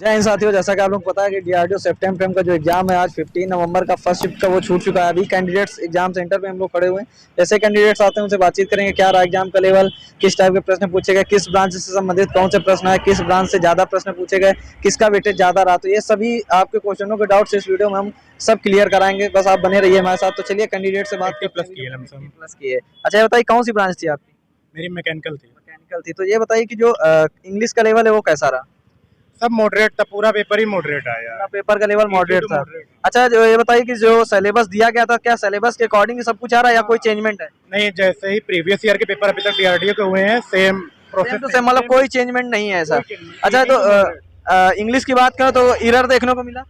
जय हिंद साथियों, जैसा कि आप लोग पता है कि डीआरडीओ सेप्टेम्बर का जो एग्जाम है आज 15 नवंबर का फर्स्ट शिफ्ट का वो छूट चुका है। अभी कैंडिडेट्स एग्जाम सेंटर पे हम लोग खड़े हुए हैं। जैसे कैंडिडेट्स आते हैं उनसे बातचीत करेंगे क्या रहा एग्जाम का लेवल, किस टाइप के प्रश्न पूछे गए, किस ब्रांच से संबंधित कौन से प्रश्न है, किस ब्रांच से ज्यादा प्रश्न पूछे गए, किसका वेटेज ज्यादा रहा। तो ये सभी आपके क्वेश्चनों के डाउट्स इस वीडियो में हम सब क्लियर कराएंगे। बस आप बने रहिए हमारे साथ। तो चलिए कैंडिडेट से बात प्लस की है लमसम। प्लस की है। अच्छा ये बताइए कौन सी ब्रांच थी आपकी? मेरी मैकेनिकल थी। मैकेनिकल थी। तो ये बताइए कि जो इंग्लिश का लेवल है वो कैसा रहा? सब मॉडरेट था, पूरा पेपर ही मॉडरेट आया। पूरा पेपर का लेवल मॉडरेट था। अच्छा जो ये बताइए कि जो सिलेबस दिया गया था क्या सिलेबस के अकॉर्डिंग सब कुछ आ रहा है या कोई चेंजमेंट है? नहीं, जैसे ही प्रीवियस ईयर के पेपर अभी तक डीआरडीओ के हुए हैं सेम प्रोसेस तो सेम मतलब कोई चेंजमेंट नहीं है ऐसा? अच्छा तो इंग्लिश की बात करें तो एरर देखने को मिला?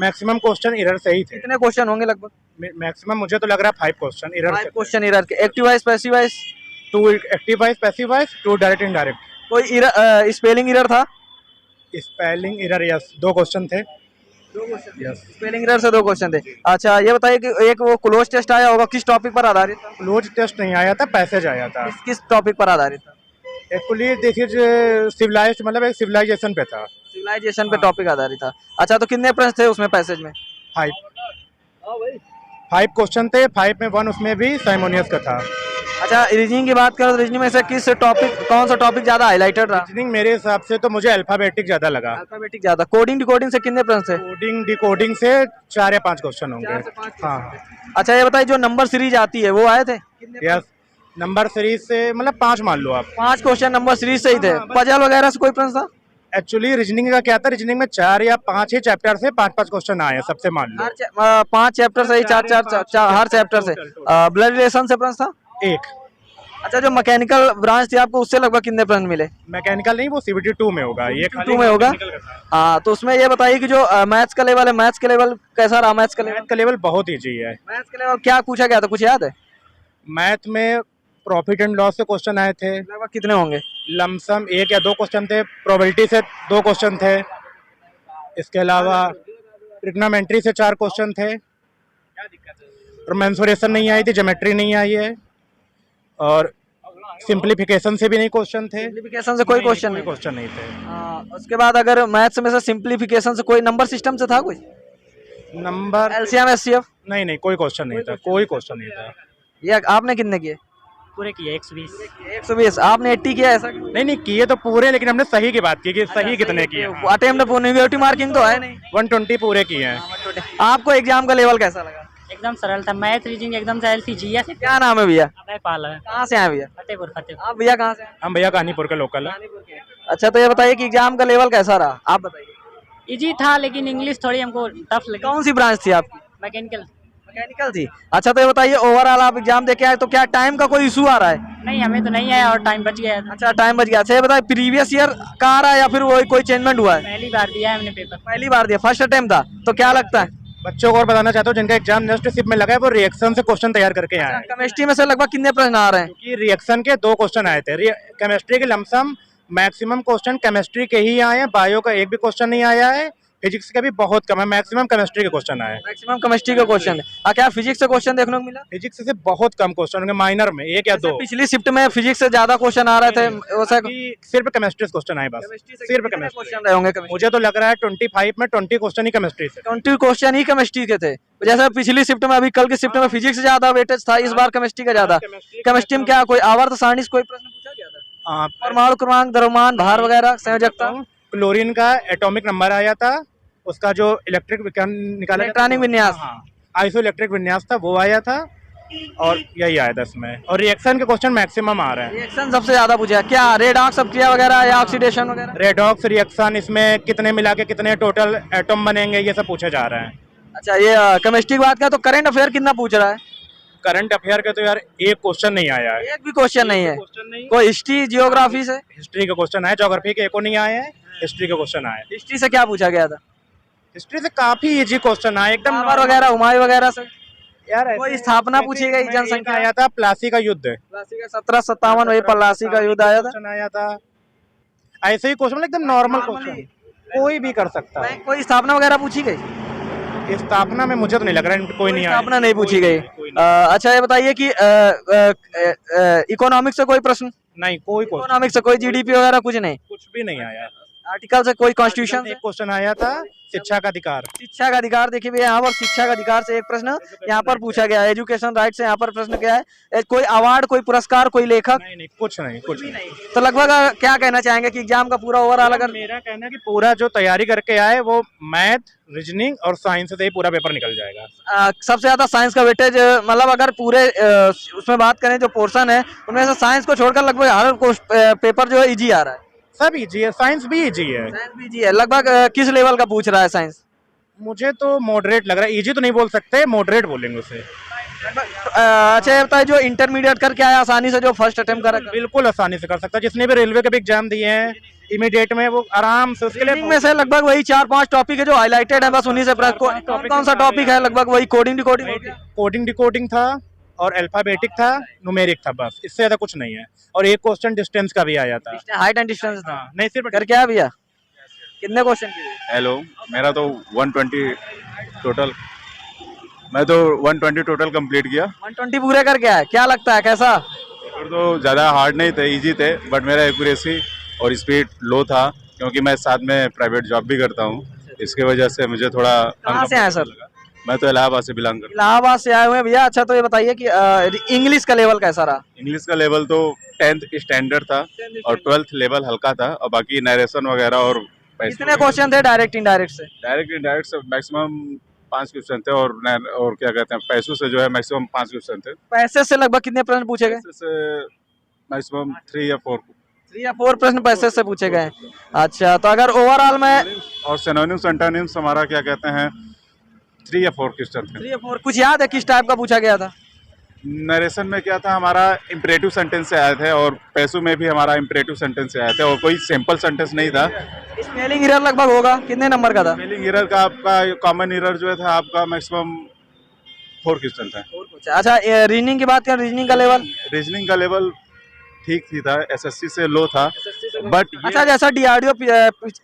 मैक्सिमम क्वेश्चन एरर से ही थे। कितने क्वेश्चन होंगे लगभग? मैक्सिमम मुझे तो लग रहा है 5 क्वेश्चन एरर। 5 क्वेश्चन एरर के। Active voice passive wise? 2 active voice, passive wise, 2 direct indirect. कोई स्पेलिंग एरर था? स्पेलिंग एरर यस, 2 क्वेश्चन थे। 2 क्वेश्चन यस। स्पेलिंग एरर से 2 क्वेश्चन थे। अच्छा ये बताइए कि एक वो क्लोज टेस्ट आया होगा, किस टॉपिक पर आधारित था? क्लोज टेस्ट नहीं आया था, पैसेज आया था। किस टॉपिक पर आधारित था? एक्चुअली देखिए सिविलाइज्ड मतलब एक सिविलाइजेशन पे था। सिविलाइजेशन पे टॉपिक आधारित था। अच्छा तो कितने प्रश्न थे उसमें पैसेज में? 5 क्वेश्चन थे, 5 में 1 उसमें भी साइमोनियस का था। अच्छा रीजनिंग की बात करें तो रीजनिंग में से किस टॉपिक कौन सा टॉपिक ज्यादा हाईलाइटेड रहा? रीजनिंग मेरे हिसाब से तो मुझे अल्फाबेटिक ज्यादा लगा। अल्फाबेटिक ज्यादा। कोडिंग डिकोडिंग से कितने प्रश्न थे? कोडिंग डिकोडिंग से 4 या 5 क्वेश्चन होंगे। 4 से 5 हाँ। अच्छा ये बताइए जो नंबर सीरीज आती है वो आए थे? यस, नंबर सीरीज से मतलब 5 मान लो आप। 5 क्वेश्चन नंबर सीरीज से ही थे। पजल वगैरह से कोई प्रश्न था? एक्चुअली रीजनिंग का क्या था, रीजनिंग में 4 या 5 ही चैप्टर से 5-5 क्वेश्चन आए सबसे मान लो। 5 चैप्टर से ही 4 हर चैप्टर से। ब्लड रिलेशन से प्रश्न था? 1। अच्छा जो मैकेनिकल ब्रांच थी आपको उससे लगभग कितने प्रश्न मिले? मैकेनिकल नहीं, वो सीबीटी 2 में होगा। ये 2 में होगा। हाँ तो उसमें ये बताइए कि जो मैथ्स का लेवल है, मैथ्स का लेवल कैसा रहा? मैथ्स का लेवल बहुत ईजी है। मैथ्स का लेवल क्या पूछा गया था, कुछ याद है? मैथ में प्रॉफिट एंड लॉस से क्वेश्चन आए थे। लगभग कितने होंगे? लमसम 1 या 2 क्वेश्चन थे। प्रोबेबिलिटी से 2 क्वेश्चन थे। इसके अलावा ट्रिग्नोमेट्री से 4 क्वेश्चन थे। और मेंसुरेशन नहीं आई थी, ज्योमेट्री नहीं आई है, और सिंप्लीफिकेशन से भी नहीं क्वेश्चन थे। सिंप्लीफिकेशन से कोई क्वेश्चन नहीं थे। उसके बाद अगर मैथ्स में से सिंप्लीफिकेशन से कोई नंबर सिस्टम से था, कोई नंबर एलसीएम एचसीएफ? नहीं, कोई क्वेश्चन नहीं था, कोई क्वेश्चन नहीं था। ये आपने कितने किए? पूरे किए 120। 120। आपने 80 किया ऐसा? नहीं किए तो पूरे, लेकिन हमने सही की बात की कि सही कितने किए। अटेम्प्ट नेगेटिव मार्किंग तो है नहीं। 120 पूरे किए हैं। आपको एग्जाम का लेवल कैसा लगा? एकदम सरल था। मैथ रीजनिंग एकदम सरल थी। जीएस क्या नाम है भैया? अभय पाल है। कहाँ से आए भैया? फतेहपुर। आप भैया कहाँ से? हम भैया कहानीपुर के लोकल है। अच्छा तो ये बताइए कि एग्जाम का लेवल कैसा रहा, आप बताइए। इजी था लेकिन इंग्लिश थोड़ी हमको टफ लगी। कौन सी ब्रांच थी आपकी? मैकेनिकल। मैकेनिकल थी। अच्छा तो ये बताइए ओवरऑल आप एग्जाम देके आए तो क्या टाइम का कोई इशू आ रहा है? नहीं, हमें तो नहीं आया और टाइम बच गया। अच्छा टाइम बच गया। अच्छा ये बताइए प्रीवियस ईयर का आ रहा है या फिर वो कोई चेंजमेंट हुआ है? पहली बार दिया है हमने पेपर। पहली बार दिया, फर्स्ट अटेम्प्ट था। तो क्या लगता है बच्चों को और बताना चाहता हूँ जिनका एग्जाम नेक्स्ट शिफ्ट में लगा है वो रिएक्शन से क्वेश्चन तैयार करके आए हैं। केमिस्ट्री में से लगभग कितने प्रश्न आ रहे हैं? क्योंकि रिएक्शन के 2 क्वेश्चन आए थे। केमिस्ट्री के लमसम मैक्सिमम क्वेश्चन केमिस्ट्री के ही आए हैं। बायो का एक भी क्वेश्चन नहीं आया है। फिजिक्स का भी बहुत कम है। मैक्सिमम केमिस्ट्री के क्वेश्चन आए। मैक्सिमम केमिस्ट्री का क्वेश्चन है। क्या फिजिक्स से क्वेश्चन देखने को मिला? फिजिक्स से बहुत कम क्वेश्चन होंगे, माइनर में 1 या 2। पिछली शिफ्ट में फिजिक्स से ज्यादा क्वेश्चन आ रहे थे। सिर्फ केमिस्ट्री से क्वेश्चन आए बस। सिर्फ केमिस्ट्री क्वेश्चन रहे होंगे। मुझे तो लग रहा है 25 में 20 क्वेश्चन ही केमिस्ट्री से। 20 क्वेश्चन ही केमिस्ट्री के थे। जैसे पिछली शिफ्ट में, अभी कल की शिफ्ट में फिजिक्स से ज्यादा वेटेज था, इस बार केमिस्ट्री का ज्यादा। केमिस्ट्री में क्या कोई आवर्त सारणी कोई प्रश्न पूछा गया था? परमाणु क्रमांक, द्रव्यमान, भार वगैरह, संयोजकता। क्लोरीन का एटॉमिक नंबर आया था, उसका जो इलेक्ट्रिक विज्ञान निकाला, इलेक्ट्रॉनिक विन्यास, आइसो इलेक्ट्रिक विन्यास था, वो आया था। और यही आया था इसमें। और रिएक्शन के क्वेश्चन मैक्सिमम आ रहे हैं। रिएक्शन सबसे ज्यादा पूछा है। क्या रेडॉक्स अभिक्रिया वगैरह या ऑक्सीडेशन वगैरह? रेडॉक्स रिएक्शन, इसमें कितने मिला के कितने टोटल एटम बनेंगे, ये सब पूछे जा रहे हैं। अच्छा ये केमिस्ट्री की बात करें तो करंट अफेयर कितना पूछ रहा है? करंट अफेयर के तो यार एक क्वेश्चन नहीं आया है। एक भी क्वेश्चन नहीं है। कोई हिस्ट्री जियोग्राफी से? हिस्ट्री का क्वेश्चन है, ज्योग्राफी के एको नहीं आए हैं, हिस्ट्री के क्वेश्चन आए। हिस्ट्री से क्या पूछा गया था? हिस्ट्री से काफी इजी क्वेश्चन आए एकदम। बाबर वगैरह, हुमायूं वगैरह से यार कोई स्थापना पूछी गई, जनसंख्या आया था, प्लासी का युद्ध। 1757 वही प्लासी का युद्ध आया था। ऐसे ही क्वेश्चन एकदम नॉर्मल क्वेश्चन, कोई भी कर सकता है। कोई स्थापना वगैरह पूछी गई? स्थापना में मुझे तो नहीं लग रहा है कोई नहीं आया। स्थापना नहीं पूछी गई। अच्छा ये बताइए कि इकोनॉमिक्स से कोई प्रश्न? नहीं, कोई इकोनॉमिक्स से कोई जीडीपी वगैरह कुछ नहीं? कुछ भी नहीं आया। आर्टिकल से कोई कॉन्स्टिट्यूशन एक क्वेश्चन आया था शिक्षा का अधिकार। शिक्षा का अधिकार देखिए भैया यहाँ पर शिक्षा का अधिकार से एक प्रश्न यहाँ पर पूछा गया है। एजुकेशन राइट से यहाँ पर प्रश्न क्या है, कोई अवार्ड, कोई पुरस्कार, कोई लेखक? नहीं, कुछ नहीं। तो लगभग क्या कहना चाहेंगे कि एग्जाम का पूरा ओवरऑल अगर मेरा कहना है कि पूरा जो तैयारी करके आए वो मैथ, रीजनिंग और साइंस से ही पूरा पेपर निकल जाएगा। सबसे ज्यादा साइंस का वेटेज, मतलब अगर पूरे उसमें बात करें जो पोर्शन है उनमें से साइंस को छोड़कर लगभग हर पेपर जो है इजी आ रहा है। सब इजी है, साइंस भी इजी है। साइंस भी इजी है। लगभग किस लेवल का पूछ रहा है साइंस? मुझे तो मॉडरेट लग रहा है, इजी तो नहीं बोल सकते, मॉडरेट बोलेंगे उसे। अच्छा ये बताइए, जो इंटरमीडिएट करके आया आसानी से, जो फर्स्ट अटेम्प्ट करा? बिल्कुल आसानी से कर सकता है, जिसने भी रेलवे के भी एग्जाम दिए हैं इमीडिएट में वो आराम से। उसके लिए में से लगभग वही 4-5 टॉपिक है जो हाईलाइटेड है, बस उन्हीं से कौन सा टॉपिक है? लगभग वही कोडिंग डिकोडिंग था और अल्फाबेटिक था, न्यूमेरिक था, बस इससे ज्यादा कुछ नहीं है। और एक क्वेश्चन डिस्टेंस का भी आया था, हाइट एंड डिस्टेंस था। नहीं सिर्फ कर क्या भैया, कितने क्वेश्चन किए? हेलो, मेरा तो 120 टोटल, मैं तो 120 टोटल कंप्लीट किया। 120 पूरे करके आए, क्या लगता है कैसा? पेपर तो ज़्यादा हार्ड नहीं थे, इजी थे, बट मेरा एक्यूरेसी और स्पीड लो था क्योंकि मैं साथ में प्राइवेट जॉब भी करता हूँ, इसकी वजह से मुझे थोड़ा। कहाँ से आए सर? मैं तो इलाहाबाद से बिलोंग करता हूँ। इलाहाबाद से आए हुए हैं भैया। अच्छा तो ये बताइए कि इंग्लिश का लेवल कैसा रहा? इंग्लिश का लेवल तो 10th स्टैंडर्ड था और 12th लेवल हल्का था, और बाकी नरेशन वगैरह और कितने क्वेश्चन थे डायरेक्ट इंडायरेक्ट से? डायरेक्ट इंडायरेक्ट से मैक्सिमम 5 क्वेश्चन थे, और क्या कहते हैं पैसों से जो है मैक्सिमम 5 क्वेश्चन थे। पैसे से लगभग कितने प्रश्न पूछे गए? पैसे से मैक्सिमम 3 या 4 प्रश्न पैसे से पूछे गए। अच्छा तो अगर ओवरऑल में, और सिनोनिम्स एंटोनिम्स हमारा क्या कहते हैं 3 या 4 क्वेश्चन थे। 3 या 4 कुछ याद है किस टाइप का पूछा गया था? नरेशन में क्या था हमारा इम्परेटिव सेंटेंस से आए थे, और पैसों में भी हमारा इम्परेटिव सेंटेंस से आए थे, और कोई सिंपल सेंटेंस नहीं था। स्पेलिंग एरर लगभग होगा, कितने नंबर का था? स्पेलिंग एरर का आपका कॉमन एरर जो था आपका मैक्सिमम 4 क्वेश्चन था। अच्छा रीजनिंग की बात करें, रीजनिंग का लेवल? रीजनिंग का लेवल ठीक ही था, एसएससी से लो था, बट अच्छा जैसा डीआरडीओ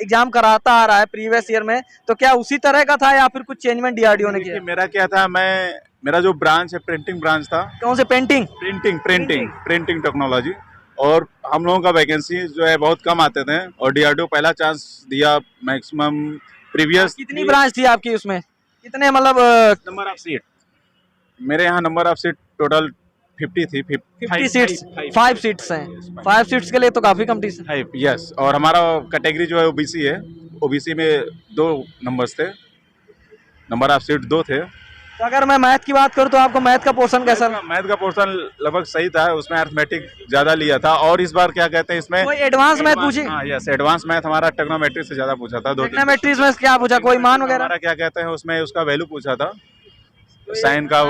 एग्जाम कराता आ रहा है प्रीवियस ईयर में, तो क्या उसी तरह का था या फिर कुछ चेंजमेंट डीआरडीओ ने किया? मेरा क्या था, मेरा जो ब्रांच है प्रिंटिंग ब्रांच था। कौन से? प्रिंटिंग टेक्नोलॉजी, और हम लोगों का वैकेंसी जो है बहुत कम आते थे, और डीआरडीओ पहला चांस दिया मैक्सिमम प्रीवियस। कितनी ब्रांच थी आपकी उसमें, कितने मतलब नंबर ऑफ सीट? मेरे यहाँ नंबर ऑफ सीट टोटल 50 थी। 50 सीट्स, 5 सीट्स हैं। 5 सीट्स के लिए तो काफी कंपटीशन है। यस, और हमारा कैटेगरी जो है ओबीसी है, ओबीसी में 2 नंबर्स थे, नंबर ऑफ सीट 2 थे। तो अगर मैं मैथ की बात करूं तो आपको मैथ का पोर्शन कैसा? मैथ का पोर्शन लगभग सही था, उसमें अर्थमेटिक ज्यादा लिया था, और इस बार क्या कहते हैं इसमें कोई एडवांस मैथ पूछी? हाँ यस, एडवांस मैथ हमारा टेक्नोमेट्री से ज्यादा पूछा था। टेक्नोमेट्री में क्या पूछा, कोई मान वगैरह? हमारा क्या कहते हैं उसमें उसका वैल्यू पूछा था, साइन का,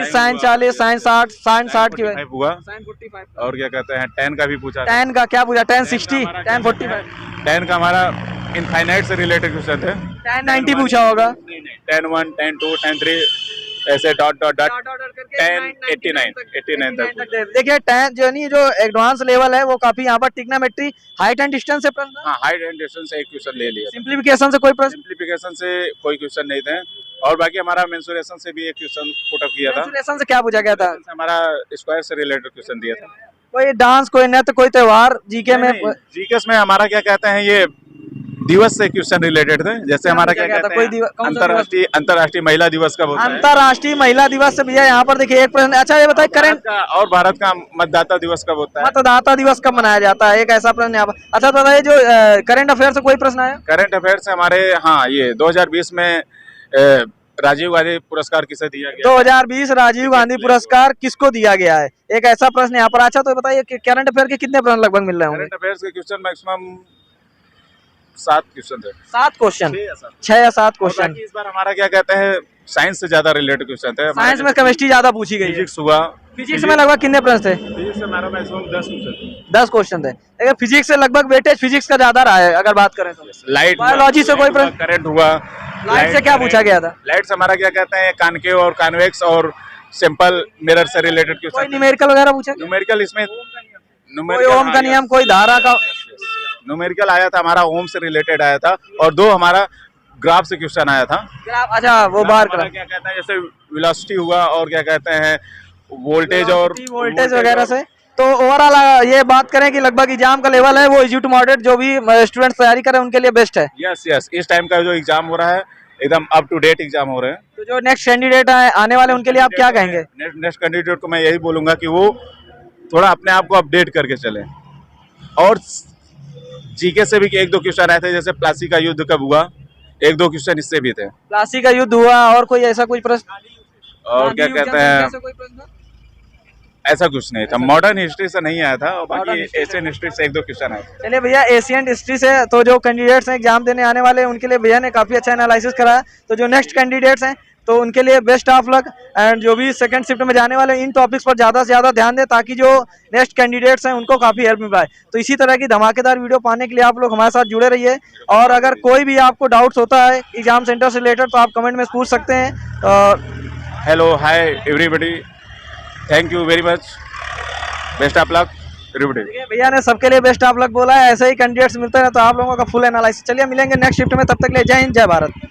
साइन 40, साइन 60, साइन 60 की हुआ, और क्या कहते हैं tan का भी पूछा। tan का क्या पूछा? tan 60, tan 45? tan का हमारा इनफाइनाइट से रिलेटेड क्वेश्चन थे। tan 90 पूछा होगा? tan 1, tan 2, tan 3 ऐसे डॉट डॉट डॉट 10 89 तक। देखिए tan जो नहीं, जो एडवांस लेवल है वो काफी यहाँ पर ट्रिग्नोमेट्री, हाइट एंड डिस्टेंस से प्रश्न। हाँ, हाइट एंड डिस्टेंस से एक क्वेश्चन ले लिया। सिंप्लीफिकेशन से कोई प्रश्न? सिंप्लीफिकेशन से कोई क्वेश्चन नहीं थे, और बाकी हमारा मेंसुरेशन से भी एक क्वेश्चन पुट अप किया था। मेंसुरेशन से क्या पूछा गया था? हमारा स्क्वायर से रिलेटेड क्वेश्चन दिया था। कोई डांस, कोई नृत्य, कोई त्योहार? जीके में? जीके में हमारा क्या कहते हैं ये दिवस से क्वेश्चन रिलेटेड थे, जैसे हमारा क्या कहते हैं अंतर्राष्ट्रीय महिला दिवस कब होता है? अंतर्राष्ट्रीय महिला दिवस से भैया यहाँ पर देखिए एक प्रश्न। अच्छा ये बताइए करंट, और भारत का मतदाता दिवस कब होता है? मतदाता दिवस कब मनाया जाता है, एक ऐसा प्रश्न यहाँ पर। अच्छा तो बताइए जो करंट अफेयर से कोई प्रश्न आया? करंट अफेयर से हमारे, हाँ, ये 2020 में राजीव गांधी पुरस्कार किसे दिया गया? 2020 राजीव गांधी पुरस्कार किसको दिया गया है, एक ऐसा प्रश्न यहाँ पर। अच्छा तो बताइए करंट अफेयर के कितने प्रश्न लगभग मिल रहे होंगे? करंट अफेयर्स के क्वेश्चन मैक्सिमम 7 क्वेश्चन थे। 7 क्वेश्चन, 6 या 7 क्वेश्चन। इस बार हमारा क्या कहते हैं साइंस से ज्यादा रिलेटेड क्वेश्चन थे। साइंस में केमिस्ट्री ज्यादा पूछी गई। फिजिक्स हुआ, फिजिक्स में लगभग कितने प्रश्न थे? फिजिक्स से हमारा मैक्सिमम 10 क्वेश्चन। 10 क्वेश्चन थे, लेकिन फिजिक्स से लगभग वेटेज फिजिक्स का ज्यादा रहा है अगर बात करें तो। लाइट, बायोलॉजी से कोई प्रश्न? करंट हुआ। लाइट से क्या पूछा गया था? लाइट से हमारा क्या कहते हैं कॉनकेव और कॉन्वेक्स और सिंपल मिरर से रिलेटेड क्वेश्चन। कोई न्यूमेरिकल वगैरह पूछा? न्यूमेरिकल इसमें कोई ओम का नियम, कोई धारा का? न्यूमेरिकल आया था हमारा, ओम से रिलेटेड आया था, और 2 हमारा ग्राफ से क्वेश्चन आया था। अच्छा वो बार क्या कहते हैं जैसे वेलोसिटी हुआ, और क्या कहते हैं वोल्टेज और वोल्टेज वगैरह से। तो ओवरऑल ये बात करें कि लगभग एग्जाम का लेवल है वो इजी टू मॉडरेट जो भी स्टूडेंट्स तैयारी कर रहे हैं उनके लिए बेस्ट है। यस यस, इस टाइम का जो एग्जाम हो रहा है एकदम अप टू डेट एग्जाम हो रहे हैं। तो जो नेक्स्ट कैंडिडेट आने वाले उनके लिए आप क्या कहेंगे? नेक्स्ट कैंडिडेट को मैं यही बोलूंगा कि वो थोड़ा अपने आप को अपडेट करके चले, और जीके से भी एक दो क्वेश्चन आए थे, जैसे प्लासी का युद्ध कब हुआ, एक दो क्वेश्चन इससे भी थे। प्लासी का युद्ध हुआ और कोई ऐसा कोई प्रश्न और क्या कहते हैं, ऐसा कोई प्रश्न? ऐसा कुछ नहीं था, मॉडर्न हिस्ट्री से नहीं आया था, और Modern बाकी history एशियन हिस्ट्री से एक दो क्वेश्चन आए थे। चलिए भैया, एशियन हिस्ट्री से तो जो कैंडिडेट्स हैं एग्जाम देने आने वाले हैं उनके लिए भैया ने काफी अच्छा एनालिसिस करा। तो जो नेक्स्ट कैंडिडेट्स हैं तो उनके लिए बेस्ट ऑफ लक, एंड जो भी सेकंड शिफ्ट में जाने वाले इन टॉपिक्स पर ज़्यादा से ज़्यादा ध्यान दें ताकि जो नेक्स्ट कैंडिडेट्स हैं उनको काफ़ी हेल्प मिल पाए। तो इसी तरह की धमाकेदार वीडियो पाने के लिए आप लोग हमारे साथ जुड़े रहिए, और अगर कोई भी आपको डाउट्स होता है एग्जाम सेंटर से रिलेटेड तो आप कमेंट में पूछ सकते हैं। Hello, hi everybody, thank you very much, best of luck everybody. भैया ने सबके लिए बेस्ट ऑफ लक बोला है, ऐसे ही कैंडिडेट्स मिलते हैं तो आप लोगों का फुल एनालिसिस। चलिए मिलेंगे नेक्स्ट शिफ्ट में, तब तक के लिए जय हिंद जय भारत।